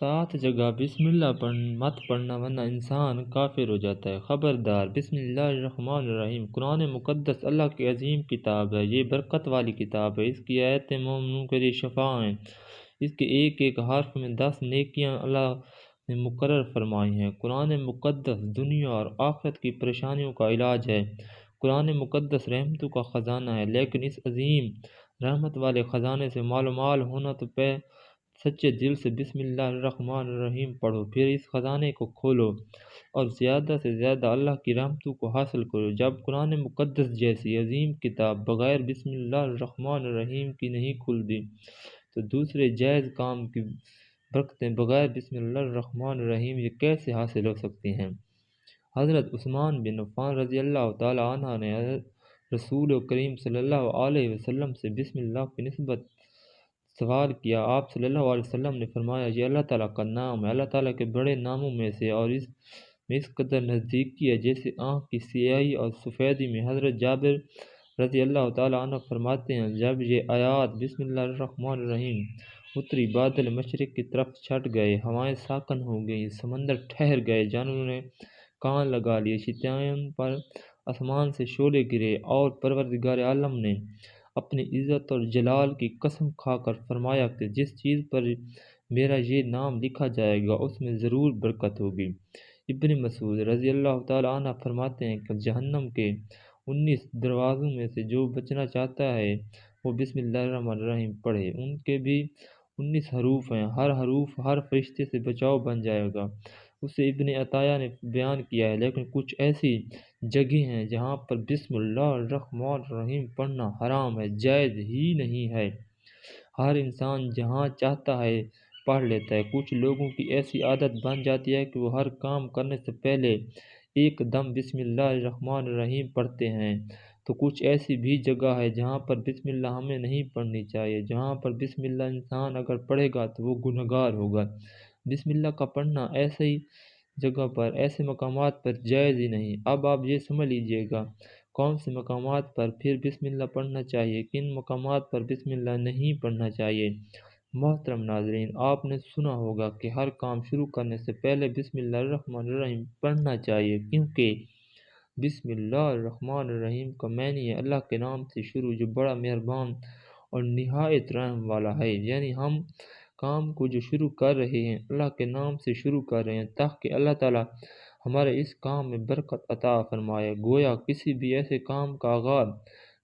7 جگہ بسم اللہ مت پڑھنا ورنہ انسان کافر ہو جاتا ہے۔ خبردار، بسم اللہ الرحمن الرحیم۔ قرآن مقدس اللہ کی عظیم کتاب ہے، یہ برکت والی کتاب ہے۔ اس کی آیتیں مومنوں کے لیے شفاء ہیں، اس کے ایک ایک حرف میں 10 نیکیاں اللہ نے مقرر فرمائی ہیں۔ قرآن مقدس دنیا اور آخرت کی پریشانیوں کا علاج ہے۔ قرآن مقدس رحمتوں کا خزانہ ہے، لیکن اس عظیم رحمت والے خزانے سے مال ہونا تو سچے دل سے بسم اللہ الرحمن الرحیم پڑھو، پھر اس خزانے کو کھولو اور زیادہ سے زیادہ اللہ کی رحمتوں کو حاصل کرو۔ جب قرآن مقدس جیسی عظیم کتاب بغیر بسم اللہ الرحمن الرحیم کی نہیں کھلتی تو دوسرے جائز کام کی برکتیں بغیر بسم اللہ الرحمن الرحیم یہ کیسے حاصل ہو سکتی ہیں؟ حضرت عثمان بن عفان رضی اللہ تعالی عنہ نے رسول کریم صلی اللہ علیہ وسلم سے بسم اللہ کی نسبت سوال کیا۔ آپ صلی اللہ علیہ وسلم نے فرمایا، یہ اللہ تعالیٰ کا نام ہے، اللہ تعالیٰ کے بڑے ناموں میں سے، اور اس میں اس قدر نزدیکی ہے جیسے آنکھ کی سیاہی اور سفیدی میں۔ حضرت جابر رضی اللہ تعالیٰ عنہ فرماتے ہیں، جب یہ آیات بسم اللہ الرحمن الرحیم اتری، بادل مشرق کی طرف چھٹ گئے، ہوائیں ساکن ہو گئیں، سمندر ٹھہر گئے، جانوروں نے کان لگا لیے، شیطان پر آسمان سے شعلے گرے، اور پروردگار عالم نے اپنی عزت اور جلال کی قسم کھا کر فرمایا کہ جس چیز پر میرا یہ نام لکھا جائے گا اس میں ضرور برکت ہوگی۔ ابن مسعود رضی اللہ تعالی عنہ فرماتے ہیں کہ جہنم کے 19 دروازوں میں سے جو بچنا چاہتا ہے وہ بسم اللہ الرحمن الرحیم پڑھے۔ ان کے بھی 19 حروف ہیں، ہر حروف ہر فرشتے سے بچاؤ بن جائے گا، اسے ابن عطیہ نے بیان کیا ہے۔ لیکن کچھ ایسی جگہیں ہیں جہاں پر بسم اللہ الرحمن الرحیم پڑھنا حرام ہے، جائز ہی نہیں ہے۔ ہر انسان جہاں چاہتا ہے پڑھ لیتا ہے۔ کچھ لوگوں کی ایسی عادت بن جاتی ہے کہ وہ ہر کام کرنے سے پہلے ایک دم بسم اللہ الرحمن الرحیم پڑھتے ہیں، تو کچھ ایسی بھی جگہ ہے جہاں پر بسم اللہ ہمیں نہیں پڑھنی چاہیے۔ جہاں پر بسم اللہ انسان اگر پڑھے گا تو وہ گنہگار ہوگا۔ بسم اللہ کا پڑھنا ایسی جگہ پر، ایسے مقامات پر جائز ہی نہیں۔ اب آپ یہ سمجھ لیجئے گا کون سے مقامات پر پھر بسم اللہ پڑھنا چاہیے، کن مقامات پر بسم اللہ نہیں پڑھنا چاہیے۔ محترم ناظرین، آپ نے سنا ہوگا کہ ہر کام شروع کرنے سے پہلے بسم اللہ الرحمن الرحیم پڑھنا چاہیے، کیونکہ بسم اللہ الرحمن الرحیم کا معنی ہے اللہ کے نام سے شروع جو بڑا مہربان اور نہایت رحم والا ہے۔ یعنی ہم کام کو جو شروع کر رہے ہیں اللہ کے نام سے شروع کر رہے ہیں تاکہ اللہ تعالیٰ ہمارے اس کام میں برکت عطا فرمائے۔ گویا کسی بھی ایسے کام کا آغاز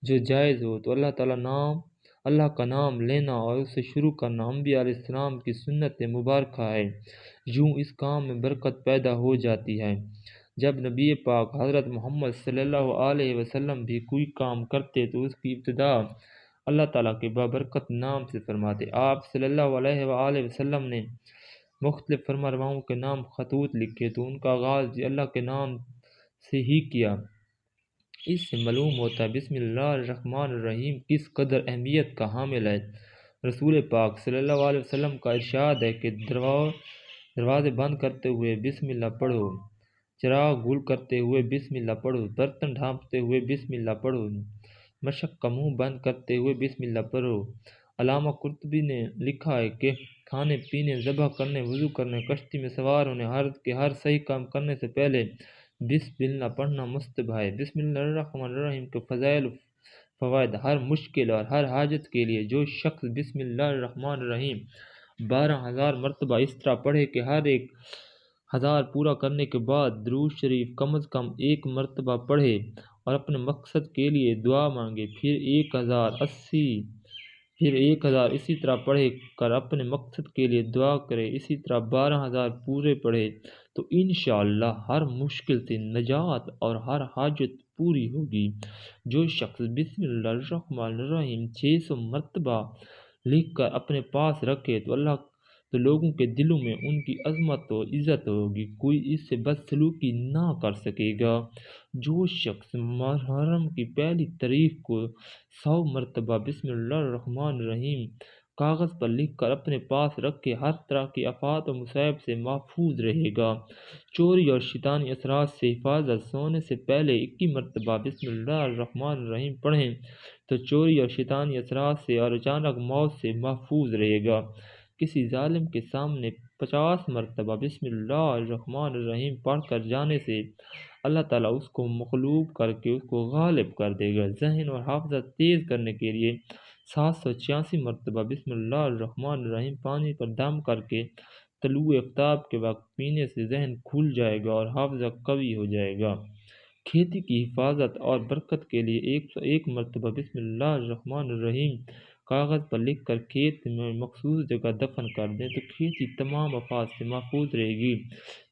جو جائز ہو تو اللہ کا نام لینا اور اسے شروع کرنا انبیاء علیہ السلام کی سنت مبارکہ ہے، یوں اس کام میں برکت پیدا ہو جاتی ہے۔ جب نبی پاک حضرت محمد صلی اللہ علیہ وسلم بھی کوئی کام کرتے تو اس کی ابتدا اللہ تعالیٰ کے بابرکت نام سے فرماتے۔ آپ صلی اللہ علیہ وآلہ وسلم نے مختلف فرمانرواؤں کے نام خطوط لکھے تو ان کا آغاز اللہ کے نام سے ہی کیا۔ اس سے معلوم ہوتا ہے بسم اللہ الرحمن الرحیم کس قدر اہمیت کا حامل ہے۔ رسول پاک صلی اللہ علیہ وسلم کا ارشاد ہے کہ دروازے بند کرتے ہوئے بسم اللہ پڑھو، چراغ گل کرتے ہوئے بسم اللہ پڑھو، برتن ڈھانپتے ہوئے بسم اللہ پڑھو، مشق کا منہ بند کرتے ہوئے بسم اللہ پڑھو۔ علامہ قرطبی نے لکھا ہے کہ کھانے پینے، ذبح کرنے، وضو کرنے، کشتی میں سوار ہونے، ہر صحیح کام کرنے سے پہلے بسم اللہ پڑھنا مستحب ہے۔ بسم اللہ الرحمن الرحیم کے فضائل و فوائد۔ ہر مشکل اور ہر حاجت کے لیے جو شخص بسم اللہ الرحمن الرحیم 12,000 مرتبہ اس طرح پڑھے کہ ہر ایک 1000 پورا کرنے کے بعد درود شریف کم از کم 1 مرتبہ پڑھے اور اپنے مقصد کے لیے دعا مانگے، پھر 1000 اسی طرح پڑھے کر اپنے مقصد کے لیے دعا کرے، اسی طرح 12,000 پورے پڑھے تو انشاءاللہ ہر مشکل سے نجات اور ہر حاجت پوری ہوگی۔ جو شخص بسم اللہ الرحمن الرحیم 600 مرتبہ لکھ کر اپنے پاس رکھے تو لوگوں کے دلوں میں ان کی عظمت و عزت ہوگی، کوئی اس سے بدسلوکی نہ کر سکے گا۔ جو شخص محرم کی پہلی تاریخ کو 100 مرتبہ بسم اللہ الرحمن الرحیم کاغذ پر لکھ کر اپنے پاس رکھے ہر طرح کی آفات و مصائب سے محفوظ رہے گا۔ چوری اور شیطانی اثرات سے حفاظت۔ سونے سے پہلے 21 مرتبہ بسم اللہ الرحمن الرحیم پڑھیں تو چوری اور شیطانی اثرات سے اور اچانک موت سے محفوظ رہے گا۔ کسی ظالم کے سامنے 50 مرتبہ بسم اللہ الرحمن الرحیم پڑھ کر جانے سے اللہ تعالیٰ اس کو مغلوب کر کے اس کو غالب کر دے گا۔ ذہن اور حافظہ تیز کرنے کے لیے 786 مرتبہ بسم اللہ الرحمن الرحیم پانی پر دم کر کے طلوع آفتاب کے وقت پینے سے ذہن کھل جائے گا اور حافظہ قوی ہو جائے گا۔ کھیتی کی حفاظت اور برکت کے لیے 101 مرتبہ بسم اللہ الرحمن الرحیم کاغذ پر لکھ کر کھیت میں مخصوص جگہ دفن کر دیں تو کھیتی تمام آفات سے محفوظ رہے گی،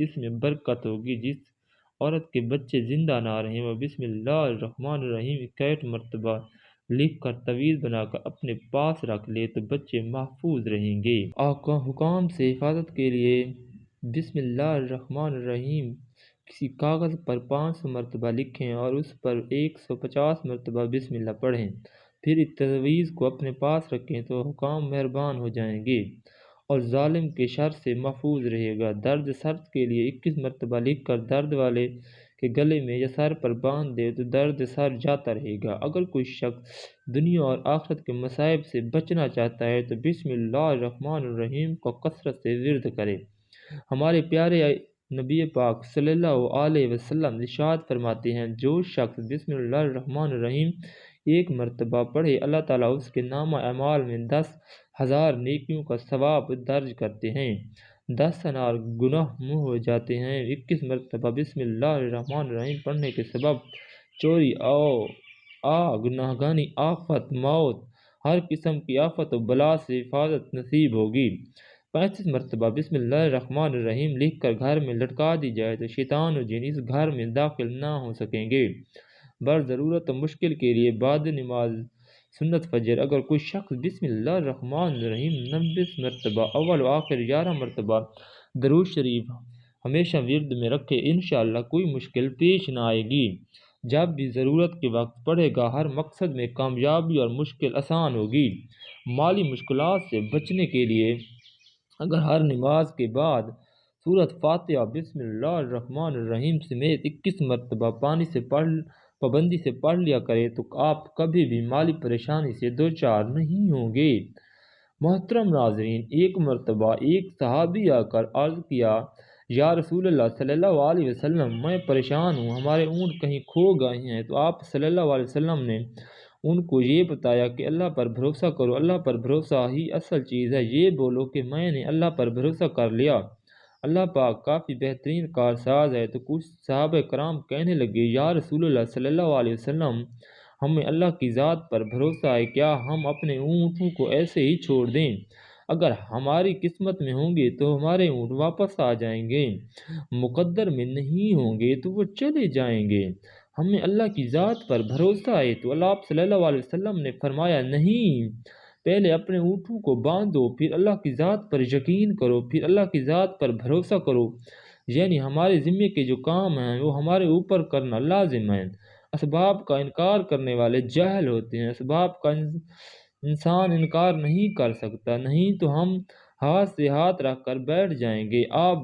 اس میں برکت ہوگی۔ جس عورت کے بچے زندہ نہ رہیں وہ بسم اللہ الرحمن الرحیم 61 مرتبہ لکھ کر تعویذ بنا کر اپنے پاس رکھ لے تو بچے محفوظ رہیں گے۔ حکام سے حفاظت کے لیے بسم اللہ الرحمن الرحیم کسی کاغذ پر 500 مرتبہ لکھیں اور اس پر 150 مرتبہ بسم اللہ پڑھیں، پھر اس تعویذ کو اپنے پاس رکھیں تو حکام مہربان ہو جائیں گے اور ظالم کے شر سے محفوظ رہے گا۔ درد سر کے لیے 21 مرتبہ لکھ کر درد والے کے گلے میں یا سر پر باندھ دے تو درد سر جاتا رہے گا۔ اگر کوئی شخص دنیا اور آخرت کے مصائب سے بچنا چاہتا ہے تو بسم اللہ الرحمن الرحیم کو کثرت سے ورد کرے۔ ہمارے پیارے نبی پاک صلی اللہ علیہ وسلم ارشاد فرماتے ہیں، جو شخص بسم اللہ الرحمن الرحیم 1 مرتبہ پڑھے اللہ تعالیٰ اس کے نامہ اعمال میں 10,000 نیکیوں کا ثواب درج کرتے ہیں، 10 ہزار گناہ معاف ہو جاتے ہیں۔ 21 مرتبہ بسم اللہ الرحمن الرحیم پڑھنے کے سبب چوری، آگ، ناگہانی آفت، موت، ہر قسم کی آفت و بلا سے حفاظت نصیب ہوگی۔ 35 مرتبہ بسم اللہ الرحمن الرحیم لکھ کر گھر میں لٹکا دی جائے تو شیطان و جن اس گھر میں داخل نہ ہو سکیں گے۔ بر ضرورت و مشکل کے لیے بعد نماز سنت فجر اگر کوئی شخص بسم اللہ الرحمن الرحیم 90 مرتبہ اول و آخر 11 مرتبہ درود شریف ہمیشہ ورد میں رکھے انشاءاللہ کوئی مشکل پیش نہ آئے گی۔ جب بھی ضرورت کے وقت پڑھے گا ہر مقصد میں کامیابی اور مشکل آسان ہوگی۔ مالی مشکلات سے بچنے کے لیے اگر ہر نماز کے بعد سورۃ فاتحہ بسم اللہ الرحمن الرحیم سمیت 21 مرتبہ پابندی سے پڑھ لیا کرے تو آپ کبھی بھی مالی پریشانی سے دوچار نہیں ہوں گے۔ محترم ناظرین، ایک مرتبہ ایک صحابی آ کر عرض کیا، یا رسول اللہ صلی اللہ علیہ وسلم میں پریشان ہوں، ہمارے اونٹ کہیں کھو گئے ہیں۔ تو آپ صلی اللہ علیہ وسلم نے ان کو یہ بتایا کہ اللہ پر بھروسہ کرو، اللہ پر بھروسہ ہی اصل چیز ہے، یہ بولو کہ میں نے اللہ پر بھروسہ کر لیا، اللہ پاک کافی بہترین کارساز ہے۔ تو کچھ صحابہ کرام کہنے لگے، یا رسول اللہ صلی اللہ علیہ وسلم ہمیں اللہ کی ذات پر بھروسہ ہے، کیا ہم اپنے اونٹوں کو ایسے ہی چھوڑ دیں؟ اگر ہماری قسمت میں ہوں گے تو ہمارے اونٹ واپس آ جائیں گے، مقدر میں نہیں ہوں گے تو وہ چلے جائیں گے، ہمیں اللہ کی ذات پر بھروسہ ہے۔ تو آپ صلی اللہ علیہ وسلم نے فرمایا، نہیں، پہلے اپنے اونٹوں کو باندھو، پھر اللہ کی ذات پر یقین کرو، پھر اللہ کی ذات پر بھروسہ کرو، یعنی ہمارے ذمے کے جو کام ہیں وہ ہمارے اوپر کرنا لازم ہے۔ اسباب کا انکار کرنے والے جاہل ہوتے ہیں، اسباب کا انسان انکار نہیں کر سکتا، نہیں تو ہم ہاتھ سے ہاتھ رکھ کر بیٹھ جائیں گے۔ آپ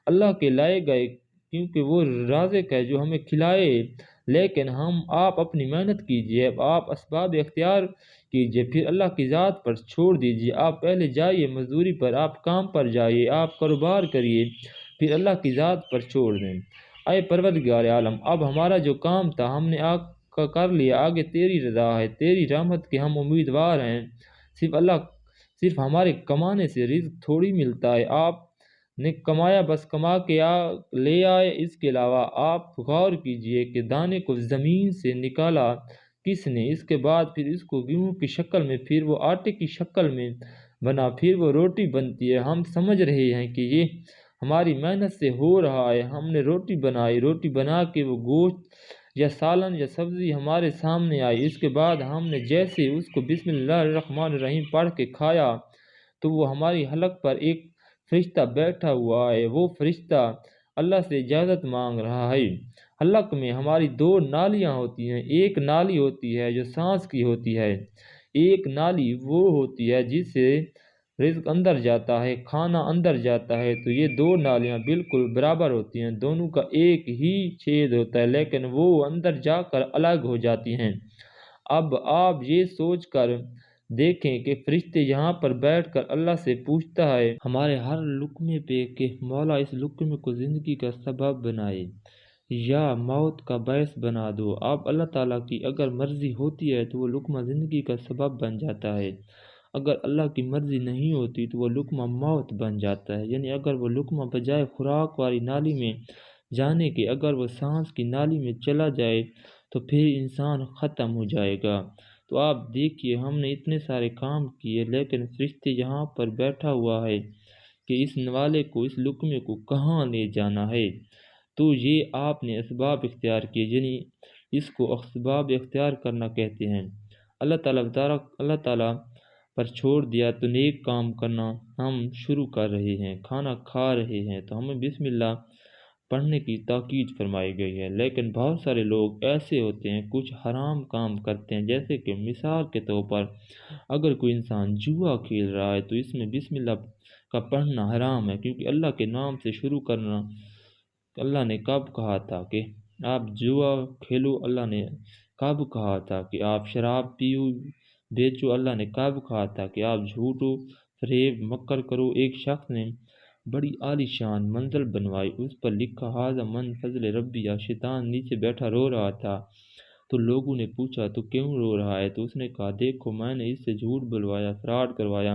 اللہ کے لائے گئے کیونکہ وہ رازق ہے جو ہمیں کھلائے، لیکن آپ اپنی محنت کیجئے، آپ اسباب اختیار کیجئے، پھر اللہ کی ذات پر چھوڑ دیجئے۔ آپ پہلے جائیے مزدوری پر، آپ کام پر جائیے، آپ کاروبار کریے، پھر اللہ کی ذات پر چھوڑ دیں۔ اے پروردگار عالم، اب ہمارا جو کام تھا ہم نے کر لیا، آگے تیری رضا ہے، تیری رحمت کے ہم امیدوار ہیں۔ صرف ہمارے کمانے سے رزق تھوڑی ملتا ہے، آپ نے کمایا بس کما کے لے آئے، اس کے علاوہ آپ غور کیجئے کہ دانے کو زمین سے نکالا کس نے، اس کے بعد پھر اس کو گیہوں کی شکل میں، پھر وہ آٹے کی شکل میں بنا، پھر وہ روٹی بنتی ہے۔ ہم سمجھ رہے ہیں کہ یہ ہماری محنت سے ہو رہا ہے، ہم نے روٹی بنائی، روٹی بنا کے وہ گوشت یا سالن یا سبزی ہمارے سامنے آئی، اس کے بعد ہم نے جیسے اس کو بسم اللہ الرحمن الرحیم پڑھ کے کھایا تو وہ ہماری حلق پر ایک فرشتہ بیٹھا ہوا ہے، وہ فرشتہ اللہ سے اجازت مانگ رہا ہے۔ حلق میں ہماری 2 نالیاں ہوتی ہیں، ایک نالی ہوتی ہے جو سانس کی ہوتی ہے، ایک نالی وہ ہوتی ہے جس سے رزق اندر جاتا ہے، کھانا اندر جاتا ہے۔ تو یہ 2 نالیاں بالکل برابر ہوتی ہیں، دونوں کا ایک ہی چھید ہوتا ہے، لیکن وہ اندر جا کر الگ ہو جاتی ہیں۔ اب آپ یہ سوچ کر دیکھیں کہ فرشتے یہاں پر بیٹھ کر اللہ سے پوچھتا ہے ہمارے ہر لقمے پہ کہ مولا اس لقمے کو زندگی کا سبب بنائے یا موت کا باعث بنا دو۔ اب اللہ تعالیٰ کی اگر مرضی ہوتی ہے تو وہ لقمہ زندگی کا سبب بن جاتا ہے، اگر اللہ کی مرضی نہیں ہوتی تو وہ لقمہ موت بن جاتا ہے، یعنی اگر وہ لقمہ بجائے خوراک والی نالی میں جانے کے اگر وہ سانس کی نالی میں چلا جائے تو پھر انسان ختم ہو جائے گا۔ تو آپ دیکھیے ہم نے اتنے سارے کام کیے لیکن فرشتے یہاں پر بیٹھا ہوا ہے کہ اس نوالے کو اس لقمے کو کہاں لے جانا ہے۔ تو یہ آپ نے اسباب اختیار کیے، یعنی اس کو اسباب اختیار کرنا کہتے ہیں۔ اللہ تعالیٰ پر چھوڑ دیا تو نیک کام کرنا ہم شروع کر رہے ہیں، کھانا کھا رہے ہیں تو ہمیں بسم اللہ پڑھنے کی تاکید فرمائی گئی ہے، لیکن بہت سارے لوگ ایسے ہوتے ہیں کچھ حرام کام کرتے ہیں، جیسے کہ مثال کے طور پر اگر کوئی انسان جوا کھیل رہا ہے تو اس میں بسم اللہ کا پڑھنا حرام ہے، کیونکہ اللہ کے نام سے شروع کرنا اللہ نے کب کہا تھا کہ آپ جوا کھیلو، اللہ نے کب کہا تھا کہ آپ شراب پیو بیچو، اللہ نے کب کہا تھا کہ آپ جھوٹو فریب مکر کرو۔ ایک شخص نے بڑی عالی شان منزل بنوائی، اس پر لکھا ھذا من فضل ربی، یا شیطان نیچے بیٹھا رو رہا تھا تو لوگوں نے پوچھا تو کیوں رو رہا ہے، تو اس نے کہا دیکھو میں نے اس سے جھوٹ بلوایا، فراڈ کروایا،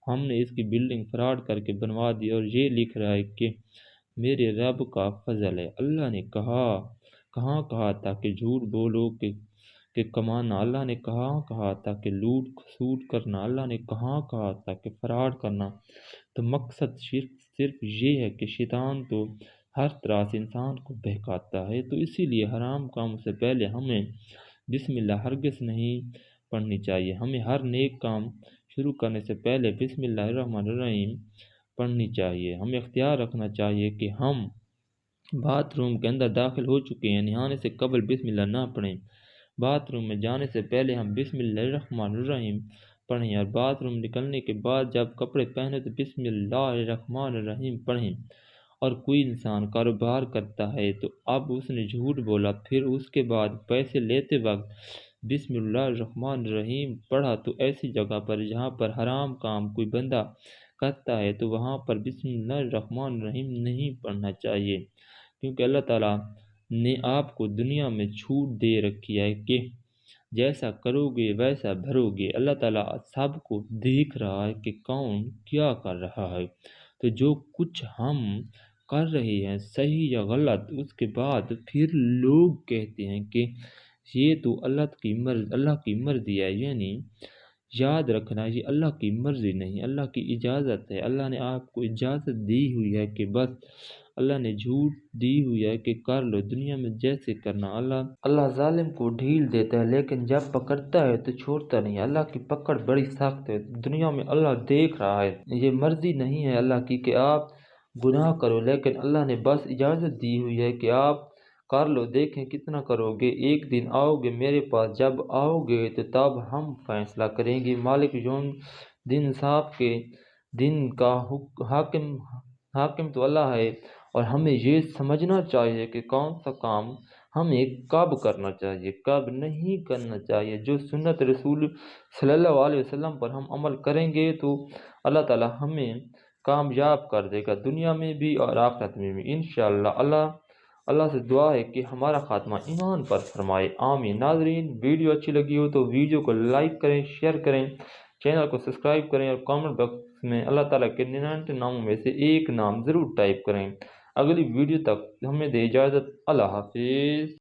ہم نے اس کی بلڈنگ فراڈ کر کے بنوا دی اور یہ لکھ رہا ہے کہ میرے رب کا فضل ہے۔ اللہ نے کہاں کہا تھا کہ جھوٹ بولو کہ کمانا، اللہ نے کہا تھا کہ لوٹ کھسوٹ کرنا، اللہ نے کہا تھا کہ فراڈ کرنا۔ تو مقصد صرف یہ ہے کہ شیطان تو ہر طرح سے انسان کو بہکاتا ہے، تو اسی لیے حرام کاموں سے پہلے ہمیں بسم اللہ ہرگز نہیں پڑھنی چاہیے۔ ہمیں ہر نیک کام شروع کرنے سے پہلے بسم اللہ الرحمن الرحیم پڑھنی چاہیے۔ ہمیں اختیار رکھنا چاہیے کہ ہم باتھ روم کے اندر داخل ہو چکے ہیں، نہانے سے قبل بسم اللہ نہ پڑھیں، باتھ روم میں جانے سے پہلے ہم بسم اللہ الرحمن الرحیم پڑھیں، اور باتھ روم نکلنے کے بعد جب کپڑے پہنے تو بسم اللہ الرحمن الرحیم پڑھیں۔ اور کوئی انسان کاروبار کرتا ہے تو اب اس نے جھوٹ بولا، پھر اس کے بعد پیسے لیتے وقت بسم اللہ الرحمن الرحیم پڑھا، تو ایسی جگہ پر جہاں پر حرام کام کوئی بندہ کرتا ہے تو وہاں پر بسم اللہ الرحمن الرحیم نہیں پڑھنا چاہیے، کیونکہ اللہ تعالیٰ نے آپ کو دنیا میں چھوٹ دے رکھی ہے کہ جیسا کرو گے ویسا بھرو گے۔ اللہ تعالیٰ سب کو دیکھ رہا ہے کہ کون کیا کر رہا ہے، تو جو کچھ ہم کر رہے ہیں صحیح یا غلط، اس کے بعد پھر لوگ کہتے ہیں کہ یہ تو اللہ کی مرضی ہے، یعنی یاد رکھنا یہ اللہ کی مرضی نہیں، اللہ کی اجازت ہے، اللہ نے آپ کو اجازت دی ہوئی ہے کہ بس اللہ نے جھوٹ دی ہوئی ہے کہ کر لو دنیا میں جیسے کرنا۔ اللہ ظالم کو ڈھیل دیتا ہے لیکن جب پکڑتا ہے تو چھوڑتا نہیں، اللہ کی پکڑ بڑی سخت ہے، دنیا میں اللہ دیکھ رہا ہے، یہ مرضی نہیں ہے اللہ کی کہ آپ گناہ کرو، لیکن اللہ نے بس اجازت دی ہوئی ہے کہ آپ کر لو، دیکھیں کتنا کرو گے، ایک دن آؤ گے میرے پاس، جب آؤ گے تو تب ہم فیصلہ کریں گے۔ مالک یوم دن انصاف کے دن کا حاکم تو اللہ ہے، اور ہمیں یہ سمجھنا چاہیے کہ کون سا کام ہمیں کب کرنا چاہیے کب نہیں کرنا چاہیے۔ جو سنت رسول صلی اللہ علیہ وسلم پر ہم عمل کریں گے تو اللہ تعالی ہمیں کامیاب کر دے گا، دنیا میں بھی اور آخرت میں بھی انشاءاللہ۔ اللہ سے دعا ہے کہ ہمارا خاتمہ ایمان پر فرمائے، آمین۔ ناظرین ویڈیو اچھی لگی ہو تو ویڈیو کو لائک کریں، شیئر کریں، چینل کو سبسکرائب کریں، اور کامنٹ باکس میں اللہ تعالیٰ کے 99 ناموں میں سے ایک نام ضرور ٹائپ کریں۔ اگلی ویڈیو تک ہمیں دے اجازت، اللہ حافظ۔